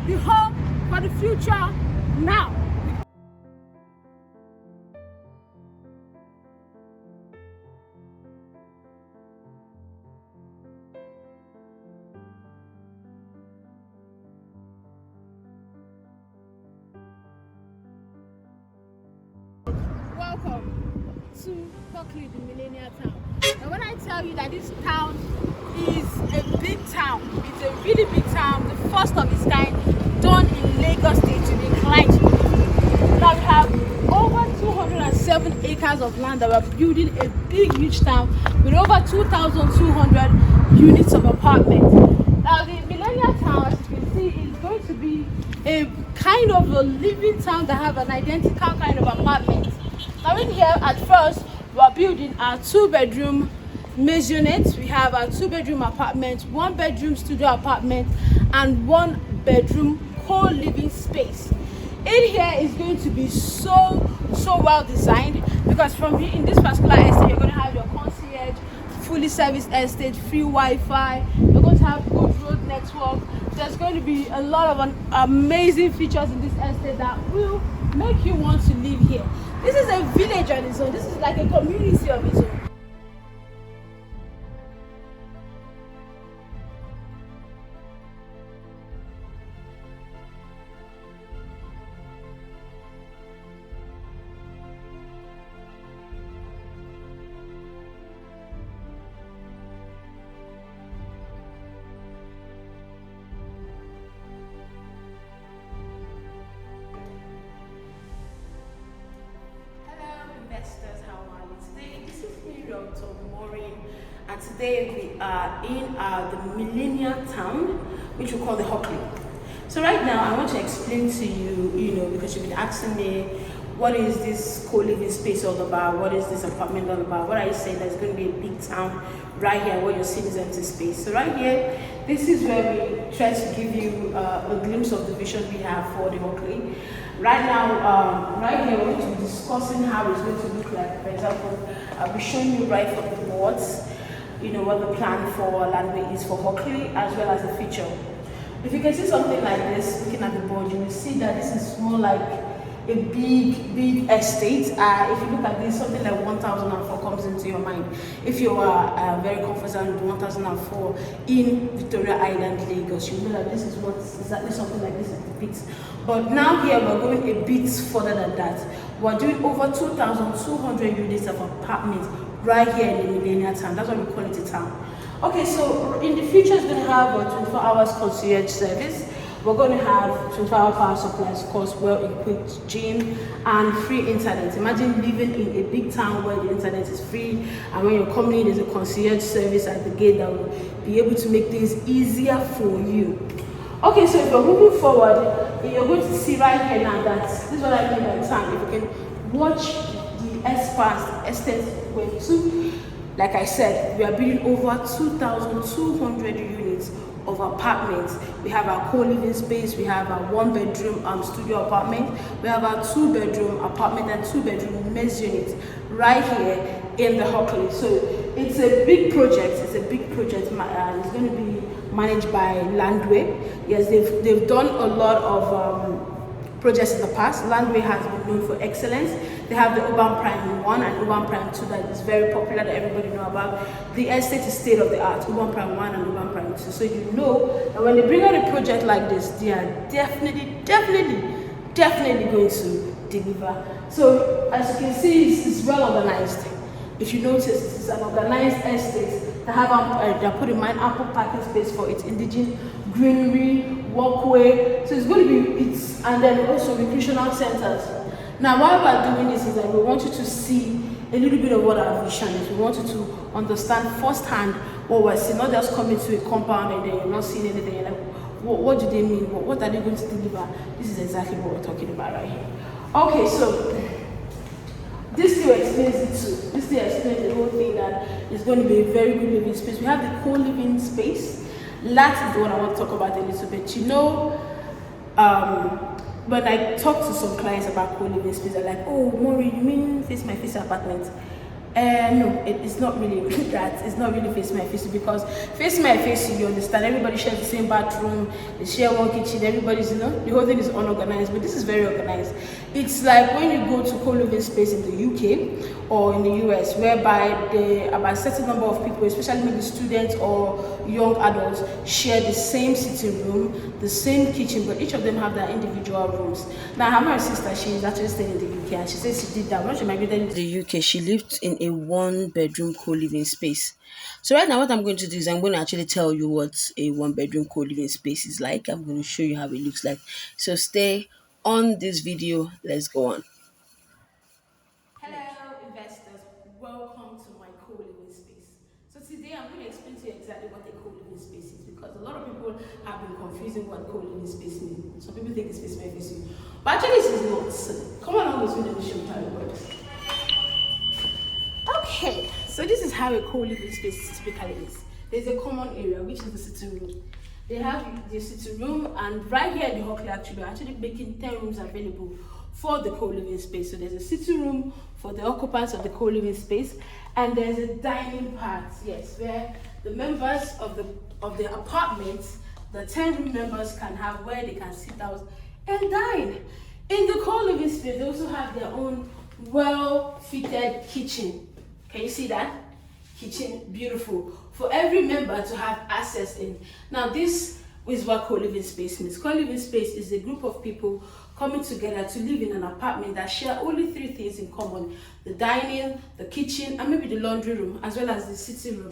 the home for the future now. Welcome to Hockley, the Millennial town. And when I tell you that this town is a big town, it's a really big town, the first of its kind done in Lagos State to be inclined. Now we have over 207 acres of land that we're building a big, huge town with over 2,200 units of apartments. Now the Millennial town, as you can see, is going to be a kind of a living town that have an identical kind of apartment. Now in here, at first, we are building our 2-bedroom maisonette. We have our 2-bedroom apartment, 1-bedroom studio apartment, and 1-bedroom co-living space. In here is going to be so well designed, because from here in this particular estate, you're going to have your concierge, fully serviced estate, free Wi-Fi. You're going to have good road network. There's going to be a lot of amazing features in this estate that will make you want to live here. This is a village on its own. This is like a community of its own. And today we are in the Millennial town, which we call the Hockley. So right now I want to explain to you, because you've been asking me, what is this co-living space all about? What is this apartment all about? What are you saying that it's going to be a big town right here? What you're seeing is empty space. So right here, this is where we try to give you a glimpse of the vision we have for the Hockley. Right now, right here, we're going to be discussing how it's going to look like. For example, I'll be showing you right from the boards, what the plan for landway is for Hockley, as well as the feature. If you can see something like this, looking at the board, you will see that this is more like a big estate. If you look at this, something like 1004 comes into your mind. If you are very comfortable with 1004 in Victoria Island, Lagos, you know that this is what exactly something like this depicts. But now here we're going a bit further than that. We're doing over 2,200 units of apartments right here in the Millennial town. That's why we call it a town. Okay, so in the future, it's going to have a 24 hours concierge service. We're going to have 24-hour power supplies, of course, well-equipped gym, and free internet. Imagine living in a big town where the internet is free, and when you're coming in, there's a concierge service at the gate that will be able to make things easier for you. Okay, so if you're moving forward, you're going to see right here now that this is what I mean by town. If you can watch the estate went to, like I said, we are building over 2,200 units of apartments. We have our co-living space, we have our 1-bedroom studio apartment, we have our 2-bedroom apartment and 2-bedroom maisonette right here in the Hockley. So it's a big project. It's going to be managed by Landway. Yes, they've done a lot of projects in the past. Landway has been known for excellence. They have the Urban Prime 1 and Urban Prime 2 that is very popular, that everybody know about. The estate is state of the art, Urban Prime 1 and Urban Prime 2. So you know that when they bring out a project like this, they are definitely going to deliver. So as you can see, it's well organized. If you notice, it's an organized estate. They have they're putting ample parking space for its indigenous greenery, walkway. So it's going to be and then also recreational centers. Now, why we're doing this is that we want you to see a little bit of what our vision is. We want you to understand firsthand what we're seeing, not just coming to a compound and then you're not seeing anything. You're like, what do they mean? What are they going to deliver? This is exactly what we're talking about right here. Okay, so this still explains it too. This still explains the whole thing, that it's going to be a very good living space. We have the co-living space. That is the one I want to talk about a little bit. When I talk to some clients about co-living space, they're like, oh, Maury, you mean face my face apartment? No, it's not really that. It's not really face my face, because face my face, you understand, everybody shares the same bathroom, they share one kitchen, everybody's, the whole thing is unorganized, but this is very organized. It's like when you go to co-living space in the UK or in the US, whereby about a certain number of people, especially maybe students or young adults, share the same sitting room, the same kitchen, but each of them have their individual rooms. Now, I have my sister, she is actually staying in the UK, and she says she did that. When she migrated into the UK, she lived in a one-bedroom co-living space. So right now, what I'm going to do is I'm going to actually tell you what a one-bedroom co-living space is like. I'm going to show you how it looks like. So stay on this video. Let's go on. Hello, investors. Welcome to my co-living space. So today I'm going to explain to you exactly what a co-living space is, because a lot of people have been confusing what co-living space means. Some people think it's space by face, but actually it is not. Come along with me, let me show you how it works. Okay, so this is how a co-living space typically is. There's a common area, which is the sitting room. They have the sitting room, and right here in the Hockley, actually, we're actually making 10 rooms available for the co-living space. So there's a sitting room for the occupants of the co-living space, and there's a dining part, yes, where the members of the apartment, the 10 room members, can have where they can sit out and dine. In the co-living space, they also have their own well-fitted kitchen. Can you see that? Kitchen, beautiful, for every member to have access in. Now, this is what co-living space means. Co-living space is a group of people coming together to live in an apartment that share only 3 things in common: the dining, the kitchen, and maybe the laundry room, as well as the sitting room.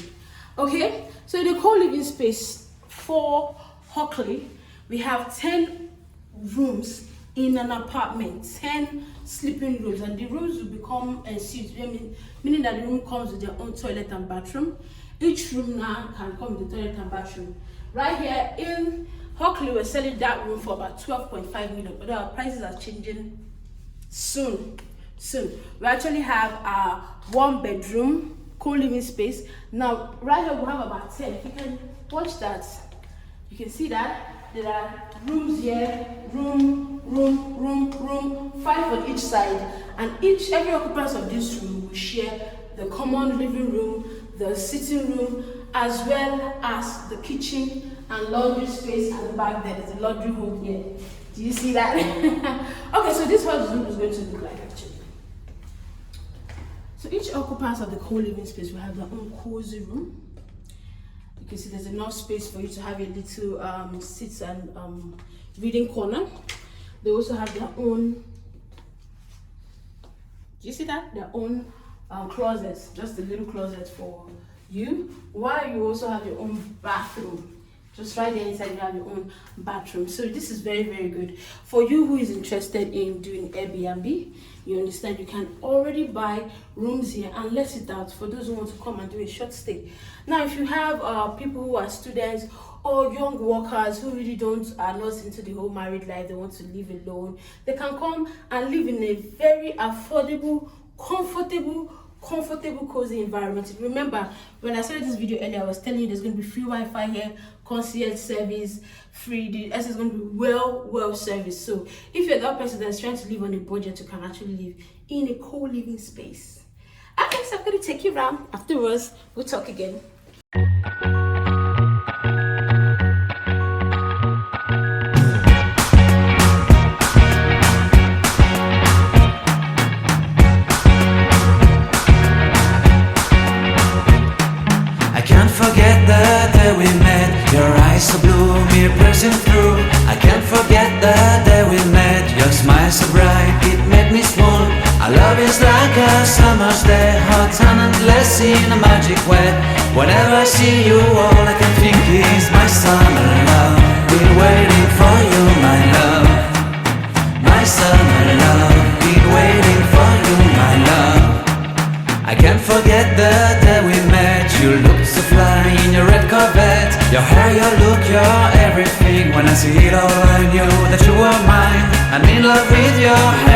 Okay, so in the co-living space for Hockley, we have 10 rooms in an apartment, 10 sleeping rooms, and the rooms will become ensuite, meaning that the room comes with their own toilet and bathroom. Each room now can come with the toilet and bathroom. Right here in Hockley, we're selling that room for about 12.5 million, but our prices are changing soon. We actually have a 1-bedroom co-living space. Now, right here we have about 10. If you can watch that, you can see that there are rooms here, room, 5 on each side, and every occupant of this room will share the common living room, the sitting room, as well as the kitchen and laundry space at the back there. There's a laundry hole here. Do you see that? Okay, so this is what the room is going to look like actually. So each occupant of the co-living space will have their own cozy room. You can see there's enough space for you to have a little sit and reading corner. They also have their own, do you see that? Their own closets, just a little closet for you, while you also have your own bathroom. Just right there inside you have your own bathroom. So this is very, very good for you who is interested in doing Airbnb. You understand, you can already buy rooms here and let it out for those who want to come and do a short stay. Now, if you have people who are students or young workers who really are not into the whole married life, they want to live alone, they can come and live in a very affordable, comfortable, cozy environment. Remember, when I started this video earlier, I was telling you there's going to be free Wi-Fi here, concierge service, free. The S is going to be well serviced. So if you're that person that's trying to live on a budget, you can actually live in a co-living space. Okay, so I'm going to take you around. Afterwards, we'll talk again. Forget the day we met, your eyes so blue, me pressing through. I can't forget the day we met, your smile so bright, it made me swoon. Our love is like a summer's day, hot and endless in a magic way. Whenever I see you, all I can think is my summer love. Been waiting for you, my love. My summer love, been waiting for you, my love. I can't forget the day we met. You looked so fly in your red Corvette. Your hair, your look, your everything. When I see it all, I knew that you were mine. I'm in love with your hair.